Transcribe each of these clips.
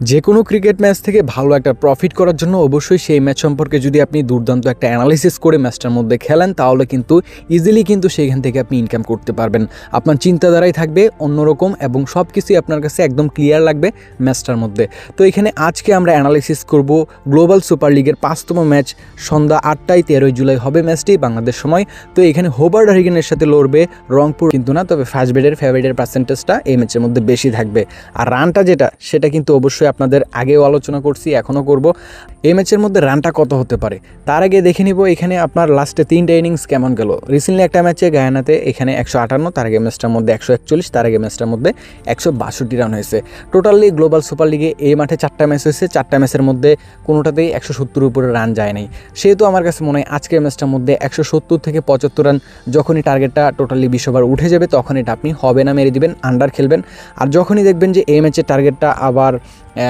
যে কোনো cricket match থেকে ভালো একটা প্রফিট করার জন্য অবশ্যই সেই ম্যাচ সম্পর্কে যদি আপনি দুর্দান্ত একটা অ্যানালিসিস করে ম্যাচটার মধ্যে খেলেন তাহলে কিন্তু ইজিলি কিন্তু সেইখান থেকে আপনি ইনকাম করতে পারবেন। আপনার চিন্তাধারাই থাকবে অন্যরকম এবং সব কিছুই আপনার কাছে একদম ক্লিয়ার লাগবে ম্যাচটার মধ্যে। তো এখানে আজকে আমরা অ্যানালিসিস করব গ্লোবাল সুপার লিগের 5তম ম্যাচ। সন্ধ্যা 8টায় 13 জুলাই হবে ম্যাচটি বাংলাদেশ সময়। তো এখানে হোবার্ট হারিকেনের সাথে লড়বে রংপুর, কিন্তু না, তবে ফার্স্ট বেডের ফেভারিটের পার্সেন্টেজটা এই ম্যাচের মধ্যে বেশি থাকবে। আর রানটা সেটা কিন্তু অবশ্যই আপনাদের আগেও আলোচনা করছি, এখনও করব। এই ম্যাচের মধ্যে রানটা কত হতে পারে তার আগে দেখে নিব এখানে আপনার লাস্টে 3টা ইনিংস কেমন গেল। রিসেন্টলি একটা ম্যাচে গায়ানাতে এখানে 158, তার আগে ম্যাচটার মধ্যে 141, তার আগে ম্যাচটার মধ্যে 162 রান হয়েছে। টোটালি গ্লোবাল সুপার লিগে এই মাঠে 4টা ম্যাচ হয়েছে, 4টা ম্যাচের মধ্যে কোনোটাতেই 170 উপরে রান যায় নাই। সেহেতু আমার কাছে মনে হয় আজকের ম্যাচটার মধ্যে 170 থেকে 75 রান, যখনই টার্গেটটা টোটালি 20 ওভার উঠে যাবে তখন এটা আপনি হবে না মেরে দিবেন, আন্ডার খেলবেন। আর যখনই দেখবেন যে এই ম্যাচের টার্গেটটা আবার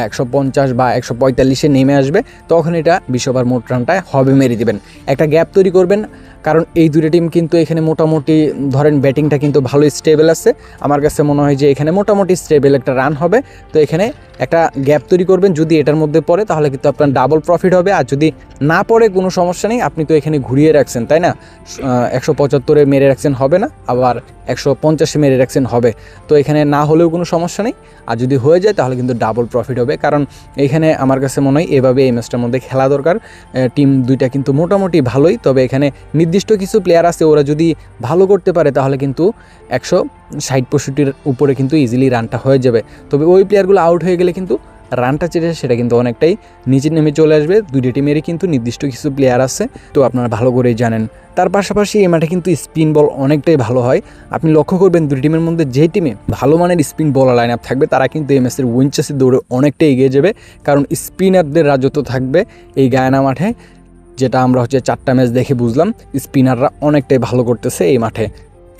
150 বা 145-এ নেমে আসবে তখন এটা 20 ওভার মোট রানটায় হবে মেরে দিবেন। একটা গ্যাপ তৈরি করবেন, কারণ এই দুটো টিম কিন্তু এখানে মোটামুটি ধরেন ব্যাটিংটা কিন্তু ভালোই স্টেবল আছে। আমার কাছে মনে হয় যে এখানে মোটামুটি স্টেবল একটা রান হবে। তো এখানে একটা গ্যাপ তৈরি করবেন, যদি এটার মধ্যে পড়ে তাহলে কিন্তু আপনার ডাবল প্রফিট হবে, আর যদি না পড়ে কোনো সমস্যা নেই, আপনি তো এখানে ঘুরিয়ে রাখছেন, তাই না? 175-এ মেরে রাখছেন, হবে না, আবার 150-এ মেরে রাখছেন, হবে। তো এখানে না হলেও কোনো সমস্যা নেই, আর যদি হয়ে যায় তাহলে কিন্তু ডাবল প্রফিট হবে। কারণ এখানে আমার কাছে মনে হয় এভাবে এই ম্যাচটার মধ্যে খেলা দরকার। টিম দুইটা কিন্তু মোটামুটি ভালোই, তবে এখানে নির্দিষ্ট কিছু প্লেয়ার আছে, ওরা যদি ভালো করতে পারে তাহলে কিন্তু 160-65-র উপরে কিন্তু ইজিলি রানটা হয়ে যাবে। তবে ওই প্লেয়ারগুলো আউট হয়ে গেলে কিন্তু রানটা সেটা কিন্তু অনেকটাই নিচে নেমে চলে আসবে। দুইটা টিমেরই কিন্তু নির্দিষ্ট কিছু প্লেয়ার আছে, তো আপনারা ভালো করেই জানেন। তার পাশাপাশি এই মাঠে কিন্তু স্পিন বল অনেকটাই ভালো হয়। আপনি লক্ষ্য করবেন দুই টিমের মধ্যে যে টিমে ভালো মানের স্পিন বলার লাইন আপ থাকবে তারা কিন্তু এই ম্যাচের উইন চেসে দৌড়ে অনেকটাই এগিয়ে যাবে, কারণ স্পিনারদের রাজত্ব থাকবে এই গায়ানা মাঠে। যেটা আমরা 4টা ম্যাচ দেখে বুঝলাম স্পিনাররা অনেকটাই ভালো করতেছে এই মাঠে।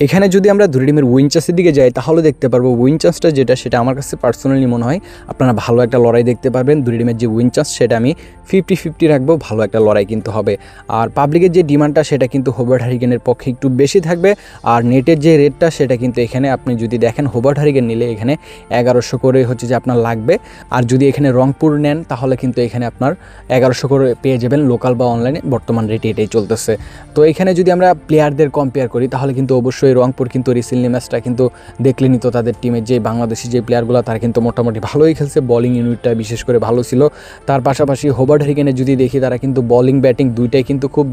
এখানে যদি আমরা দুই টিমের উইন চান্সের দিকে যাই তাহলে দেখতে পারবো উইন চান্সটা সেটা আমার কাছে পার্সোনালি মনে হয় আপনারা ভালো একটা লড়াই দেখতে পারবেন। দুই টিমের যে উইন চান্স সেটা আমি 50-50 রাখবো, ভালো একটা লড়াই কিন্তু হবে। আর পাবলিকের যে ডিমান্ডটা সেটা কিন্তু হোবার্ট হারিকেনের পক্ষে একটু বেশি থাকবে। আর নেটের যে রেটটা সেটা কিন্তু এখানে আপনি যদি দেখেন হোবার্ট হারিকেন নিলে এখানে 1100 করে আপনার লাগবে। আর যদি এখানে রংপুর নেন তাহলে কিন্তু এখানে আপনার 1100 করে পেয়ে যাবেন লোকাল বা অনলাইনে, বর্তমান রেটে এটাই চলতেছে। তো এখানে যদি আমরা প্লেয়ারদের কম্পেয়ার করি তাহলে কিন্তু অবশ্যই রংপুর কিন্তু রিসেন্টলি ম্যাচটা কিন্তু দেখলেনি, তো তাদের টিমের যে বাংলাদেশি যে প্লেয়ারগুলো তারা কিন্তু মোটামুটি ভালোই খেলছে, বোলিং ইউনিটটা বিশেষ করে ভালো ছিল। তার পাশাপাশি হোবার্ট হারিকেনে যদি দেখি তারা কিন্তু বোলিং ব্যাটিং দুইটাই কিন্তু খুব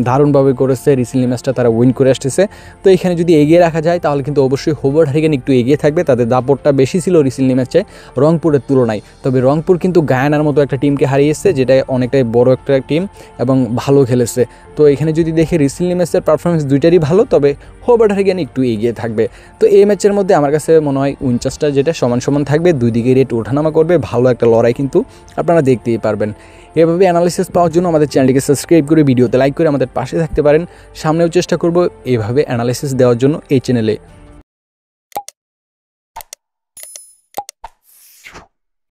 দারুণভাবে করেছে, রিসেন্টলি ম্যাচটা তারা উইন করে আসতেছে। তো এখানে যদি এগিয়ে রাখা যায় তাহলে কিন্তু অবশ্যই হোবার্ট হারিকেন একটু এগিয়ে থাকবে, তাদের দাপটটা বেশি ছিল রিসেন্টলি ম্যাচে রংপুরের তুলনায়। তবে রংপুর কিন্তু গায়ানার মতো একটা টিমকে হারিয়েছে, যেটা অনেকটাই বড় একটা টিম এবং ভালো খেলেছে। তো এখানে যদি দেখি রিসেন্টলি ম্যাচের পারফরমেন্স দুইটারই ভালো, তবে হোবার্ট হারিকেন একটু এগিয়ে থাকবে। তো এই ম্যাচের মধ্যে আমার কাছে মনে হয় উইনচার্সটা সমান সমান থাকবে, দুই দিকে রেট ওঠানামা করবে, ভালো একটা লড়াই কিন্তু আপনারা দেখতেই পারবেন। এভাবে অ্যানালিসিস পাওয়ার জন্য আমাদের চ্যানেলটিকে সাবস্ক্রাইব করে ভিডিওতে লাইক করে আমাদের পাশে থাকতে পারেন। সামনেও চেষ্টা করব এভাবে অ্যানালিসিস দেওয়ার জন্য এই চ্যানেলে।